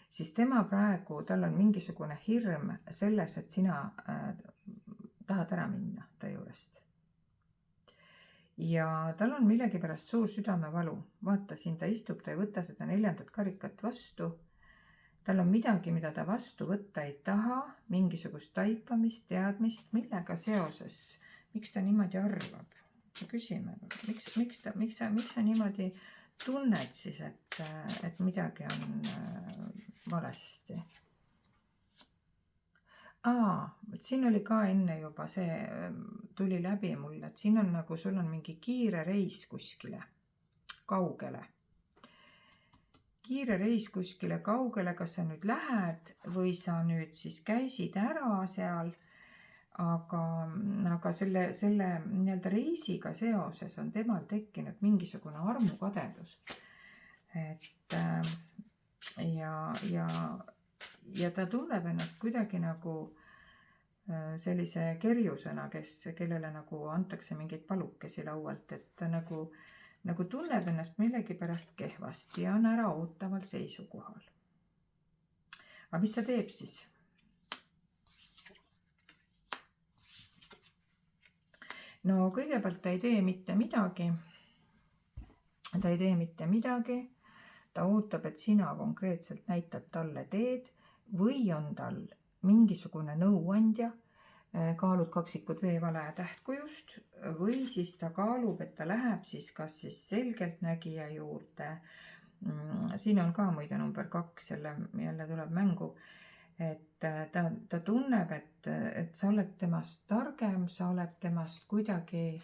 siis tema praegu, tal on mingisugune hirm selles, et sina tahad ära minna ta juurest. Ja tal on millegipärast suur südamevalu. Vaata, siin ta istub, ta ei võta seda 4. karikat vastu. Tal on midagi, mida ta vastu võtta ei taha, mingisugust taipamist, teadmist, millega seoses. Miks ta niimoodi arvab? Me küsime, miks sa niimoodi tunned siis, et midagi on valesti? Siin oli ka enne juba see tuli läbi mulle, et siin on nagu sul on mingi kiire reis kuskile kaugele. Kiire reis kuskile kaugele, kas sa nüüd lähed või sa nüüd siis käisid ära seal, aga selle nii-öelda reisiga seoses on temal tekkinud mingisugune armukadedus. Ja ta tunneb ennast kuidagi nagu sellise kerjusena, kellele nagu antakse mingeid palukesi laualt, et ta nagu tunneb ennast millegipärast kehvasti ja on äraootaval seisukohal. Aga mis ta teeb siis? No kõigepealt ta ei tee mitte midagi. Ta ootab, et sina konkreetselt näitad talle teed või on tal mingisugune nõuandja, kaalud kaksikud veevala ja tähtkujust või siis ta kaalub, et ta läheb siis kas siis selgeltnägija juurde. Siin on ka muide number 2, jälle tuleb mängu, et ta tunneb, et sa oled temast targem, sa oled temast kuidagi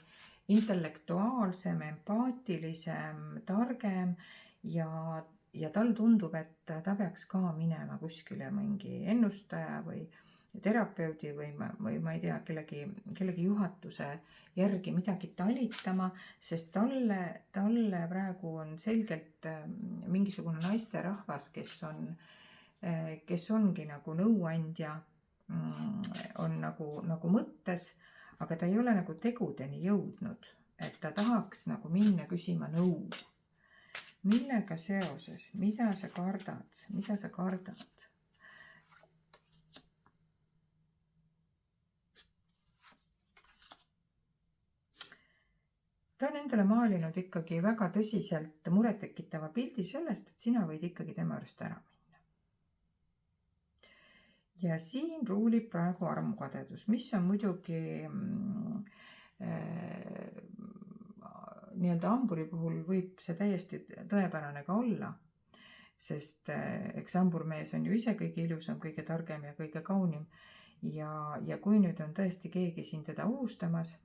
intellektuaalsem, empaatilisem, targem ja tal tundub, et ta peaks ka minema kuskile mingi ennustaja või terapeudi või ma ei tea, kellegi juhatuse järgi midagi talitama, sest talle praegu on selgelt mingisugune naisterahvas, kes ongi nagu nõuandja, on nagu mõttes, aga ta ei ole nagu tegudeni jõudnud, et ta tahaks nagu minna küsima nõu. Millega seoses? Mida sa kardad? Ta on endale maalinud ikkagi väga tõsiselt murettekitava pildi sellest, et sina võid ikkagi tema juurest ära minna. Ja siin ruulib praegu armukadedus, mis on muidugi nii-öelda hamburi puhul võib see täiesti tõepärane ka olla, sest eks hamburmees on ju ise kõige ilusam, kõige targem ja kõige kaunim. Ja kui nüüd on tõesti keegi siin teda ohustamas,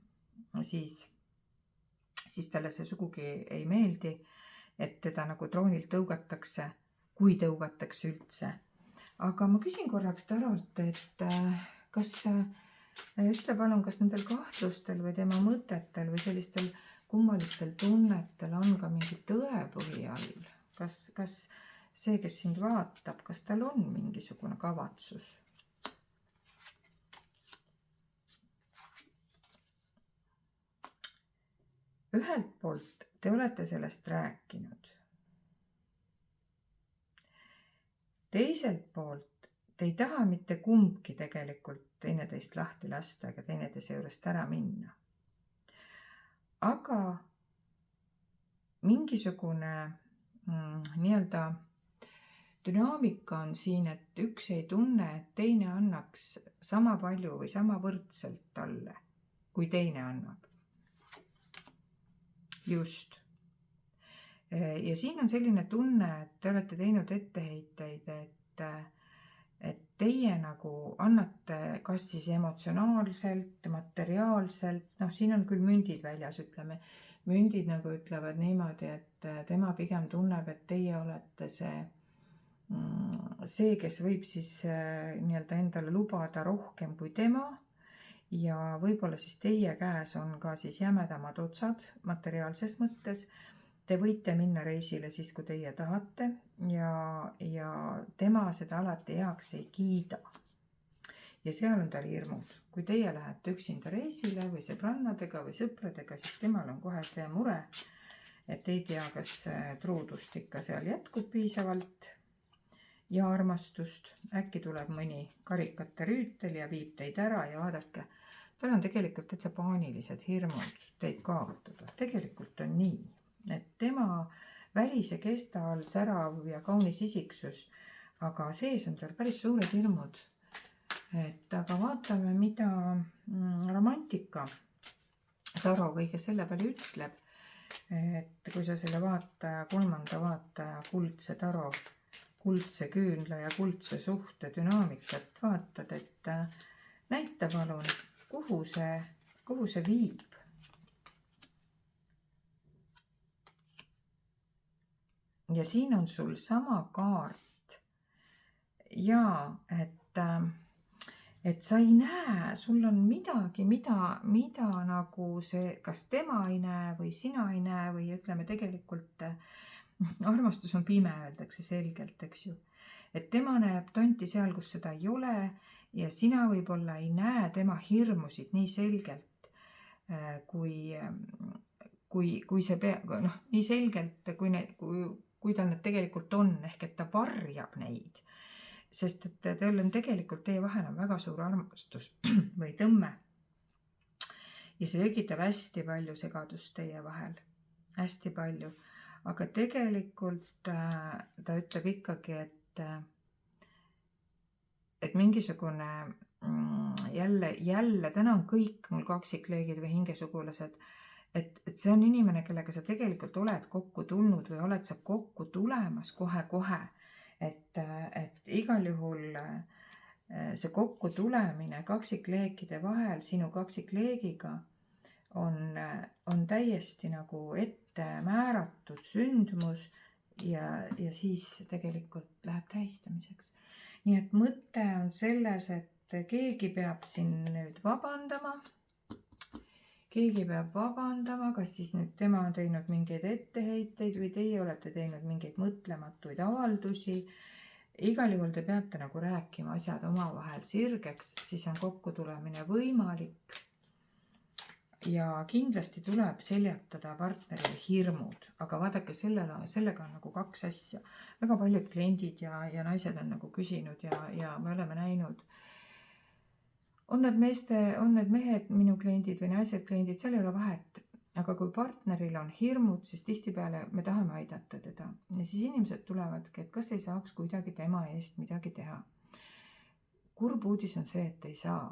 siis talle see sugugi ei meeldi, et teda nagu troonilt tõugatakse, kui tõugatakse üldse. Aga ma küsin korraks Tarolt, et ütle palun, kas nendel kahtlustel või tema mõtetel või sellistel kummalistel tunnetel on ka mingi tõepõhi all? Kas see, kes sind vaatab, kas tal on mingisugune kavatsus? Ühelt poolt te olete sellest rääkinud. Teiselt poolt te ei taha mitte kumbki tegelikult teineteist lahti lasta ega teineteise juurest ära minna. Aga mingisugune nii-öelda dünaamika on siin, et üks ei tunne, et teine annaks sama palju või sama võrdselt talle, kui teine annab. Just. Ja siin on selline tunne, et te olete teinud etteheiteid, et teie nagu annate kas siis emotsionaalselt, materiaalselt, siin on küll mündid väljas, ütleme. Mündid nagu ütlevad niimoodi, et tema pigem tunneb, et teie olete see, kes võib siis nii-öelda endale lubada rohkem kui tema. Ja võib-olla siis teie käes on ka siis jämedamad otsad materiaalses mõttes. Te võite minna reisile siis, kui teie tahate ja tema seda alati heaks ei kiida. ja seal on tal hirmud. Kui teie lähete üksinda reisile või sõbrannadega või sõpradega, siis temal on kohe see mure, et ei tea, kas truudust ikka seal jätkub piisavalt ja armastust. Äkki tuleb mõni karikate rüütel ja viib teid ära ja vaadake, tal on tegelikult täitsa paanilised hirmud teid kaotada. Tegelikult on nii, et tema välise kesta all särav ja kaunis isiksus, aga sees on tal päris suured hirmud. Et aga vaatame, mida romantika taro kõige selle peale ütleb. Et kui sa selle vaataja, kolmanda vaataja kuldse taro, kuldse küünla ja kuldse suhte dünaamikat vaatad, et näita palun, kuhu see viib. Ja siin on sul sama kaart ja et sa ei näe, sul on midagi, mida nagu see, kas tema ei näe või sina ei näe või ütleme tegelikult armastus on pime, öeldakse selgelt, eks ju. Et tema näeb tonti seal, kus seda ei ole ja sina võib-olla ei näe tema hirmusid nii selgelt, kui see nii selgelt, kui tal need tegelikult on, ehk et ta varjab neid. Sest et teil on tegelikult teie vahel on väga suur armastus või tõmme. Ja see tekitab hästi palju segadust teie vahel. Hästi palju. Aga tegelikult ta ütleb ikkagi, et mingisugune jälle, täna on kõik mul kaksikleegid või hingesugulased, et see on inimene, kellega sa tegelikult oled kokku tulnud või oled sa kokku tulemas kohe-kohe. Et igal juhul see kokku tulemine kaksikleekide vahel sinu kaksikleegiga on täiesti nagu ette määratud sündmus ja siis tegelikult läheb tähistamiseks. Nii et mõte on selles, et keegi peab siin nüüd vabandama. Keegi peab vabandama, kas siis nüüd tema on teinud mingeid etteheiteid või teie olete teinud mingeid mõtlematuid avaldusi. Igal juhul te peate nagu rääkima asjad omavahel sirgeks, siis on kokkutulemine võimalik. Ja kindlasti tuleb seljatada partneril hirmud, aga vaadake, sellega on nagu kaks asja. Väga paljud kliendid ja naised on nagu küsinud ja me oleme näinud, on need mehed minu kliendid või naised kliendid, seal ei ole vahet. Aga kui partneril on hirmud, siis tihtipeale me tahame aidata teda. Ja siis inimesed tulevadki, et kas ei saaks kuidagi tema eest midagi teha. Kurb uudis on see, et ei saa.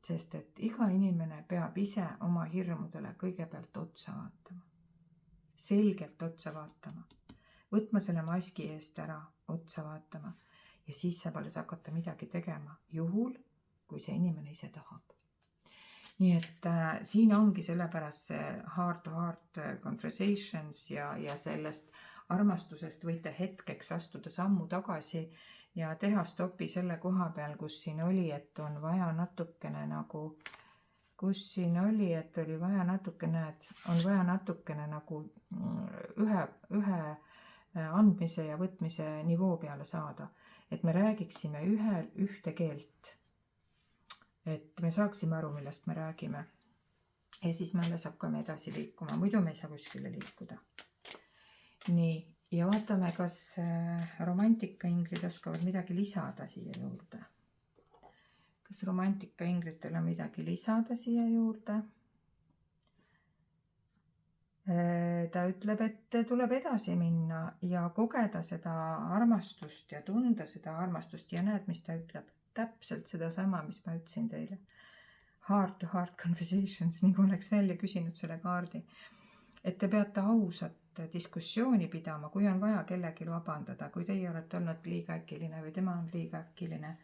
Sest et iga inimene peab ise oma hirmudele kõigepealt otsa vaatama. Selgelt otsa vaatama. Võtma selle maski eest ära, otsa vaatama. Ja siis saab alles hakata midagi tegema. Juhul, kui see inimene ise tahab. Nii et siin ongi sellepärast see heart-to-heart conversations ja sellest armastusest võite hetkeks astuda sammu tagasi ja teha stopi selle koha peal, kus siin oli, et on vaja natukene nagu, on vaja natukene nagu ühe andmise ja võtmise nivoo peale saada, et me räägiksime ühte keelt. Et me saaksime aru, millest me räägime. Ja siis me alles hakkame edasi liikuma, muidu me ei saa kuskile liikuda. Nii, ja vaatame, kas romantikainglid oskavad midagi lisada siia juurde. Kas romantikainglitel on midagi lisada siia juurde? Ta ütleb, et tuleb edasi minna ja kogeda seda armastust ja tunda seda armastust ja näed, mis ta ütleb. Täpselt seda sama, mis ma ütlesin teile. Heart-to-heart conversations, nagu oleks välja küsinud selle kaardi. Et te peate ausat diskussiooni pidama, kui on vaja kellelgi vabandada, kui teie olete olnud liiga äkiline või tema on liiga äkiline.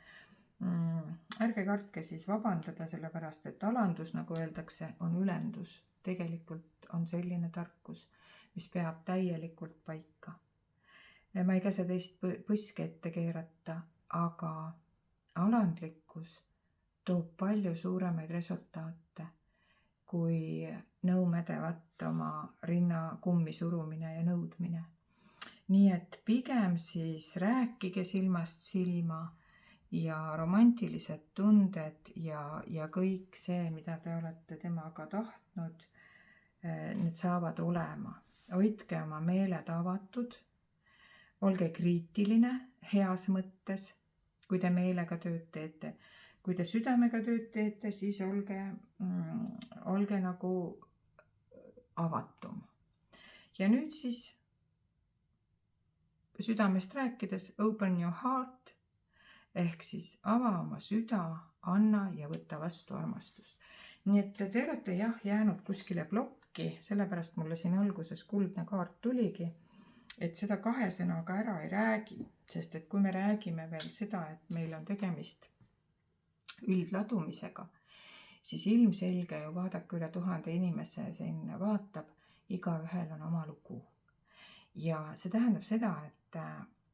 Ärge kartke siis vabandada, sellepärast et alandus, nagu öeldakse, on ülendus. Tegelikult on selline tarkus, mis peab täielikult paika. Ma ei käse teist põske ette keerata, aga alandlikkus toob palju suuremaid resultaate kui nõumedevat oma rinna kummi surumine ja nõudmine. Nii et pigem siis rääkige silmast silma ja romantilised tunded ja kõik see, mida te olete temaga tahtnud, need saavad olema. Hoidke oma meeled avatud, olge kriitiline heas mõttes, kui te meelega tööd teete. Kui te südamega tööd teete, siis olge nagu avatum. Ja nüüd siis südamest rääkides, open your heart, ehk siis ava oma süda, anna ja võta vastu armastust. Nii et te olete jäänud kuskile plokki, sellepärast mulle siin alguses kuldne kaart tuligi, et seda 2 sõnaga ära ei räägi, sest et kui me räägime veel seda, et meil on tegemist üldladumisega, siis ilmselge ju vaadake üle 1000 inimese siin vaatab, igaühel on oma lugu. Ja see tähendab seda,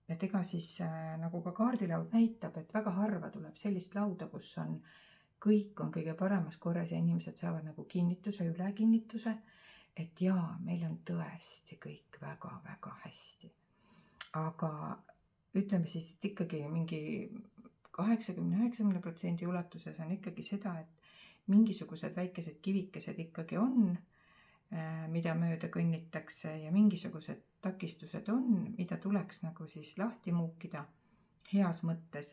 et ega siis nagu ka kaardilaud näitab, et väga harva tuleb sellist lauda, kus kõik on kõige paremas korras ja inimesed saavad nagu kinnituse, ülekinnituse, et jaa, meil on tõesti kõik väga-väga hästi. Aga ütleme siis, et ikkagi mingi 80-90% ulatuses on ikkagi seda, et mingisugused väikesed kivikesed ikkagi on, mida mööda kõnnitakse ja mingisugused takistused on, mida tuleks nagu siis lahti muukida heas mõttes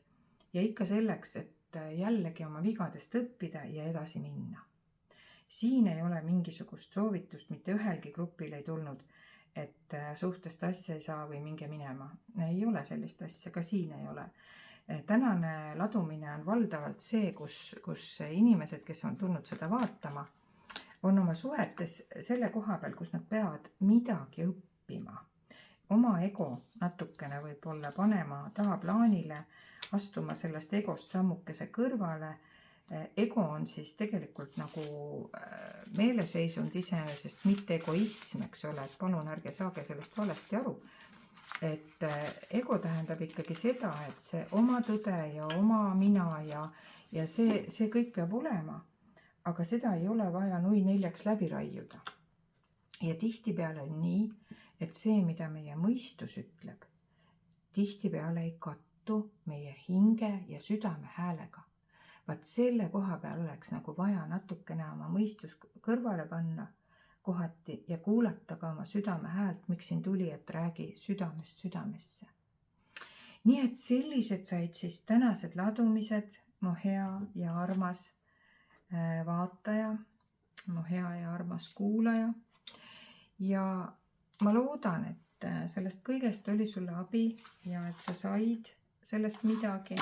ja ikka selleks, et jällegi oma vigadest õppida ja edasi minna. Siin ei ole mingisugust soovitust, mitte ühelgi grupil ei tulnud, et suhtest asja ei saa või minge minema. Ei ole sellist asja, ka siin ei ole. Tänane ladumine on valdavalt see, kus inimesed, kes on tulnud seda vaatama, on oma suhetes selle koha peal, kus nad peavad midagi õppima. Oma ego natukene võib-olla panema tahaplaanile, astuma sellest egost sammukese kõrvale. Ego on siis tegelikult nagu meeleseisund iseenesest, mitte egoism, eks ole, et palun ärge saage sellest valesti aru. Et ego tähendab ikkagi seda, et see oma tõde ja oma mina ja see kõik peab olema, aga seda ei ole vaja nui 4 läbi raiuda. Ja tihtipeale on nii, et see, mida meie mõistus ütleb, tihtipeale ei kattu meie hinge ja südame häälega. Vaat selle koha peal oleks nagu vaja natukene oma mõistus kõrvale panna kohati ja kuulata ka oma südame häält, miks siin tuli, et räägi südamest südamesse. Nii et sellised said siis tänased ladumised, mu hea ja armas vaataja, mu hea ja armas kuulaja. Ja ma loodan, et sellest kõigest oli sulle abi ja et sa said sellest midagi.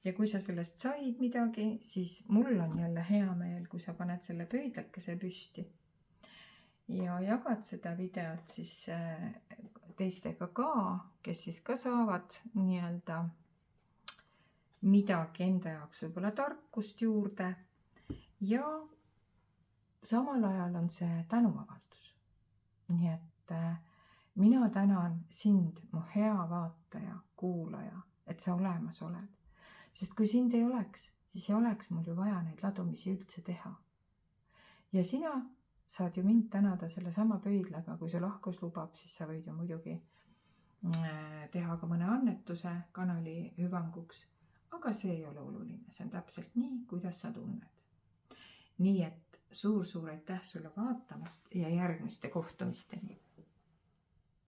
Ja kui sa sellest said midagi, siis mul on jälle hea meel, kui sa paned selle pöidlakese püsti ja jagad seda videot siis teistega ka, kes siis ka saavad nii-öelda midagi enda jaoks võib-olla tarkust juurde ja samal ajal on see tänuavaldus. Nii et mina tänan sind, mu hea vaataja, kuulaja, et sa olemas oled. Sest kui sind ei oleks, siis ei oleks mul ju vaja neid ladumisi üldse teha. Ja sina saad ju mind tänada selle sama pöidlaga, kui su lahkus lubab, siis sa võid ju muidugi teha ka mõne annetuse kanali hüvanguks, aga see ei ole oluline, see on täpselt nii, kuidas sa tunned. Nii et suur aitäh sulle vaatamast ja järgmiste kohtumisteni.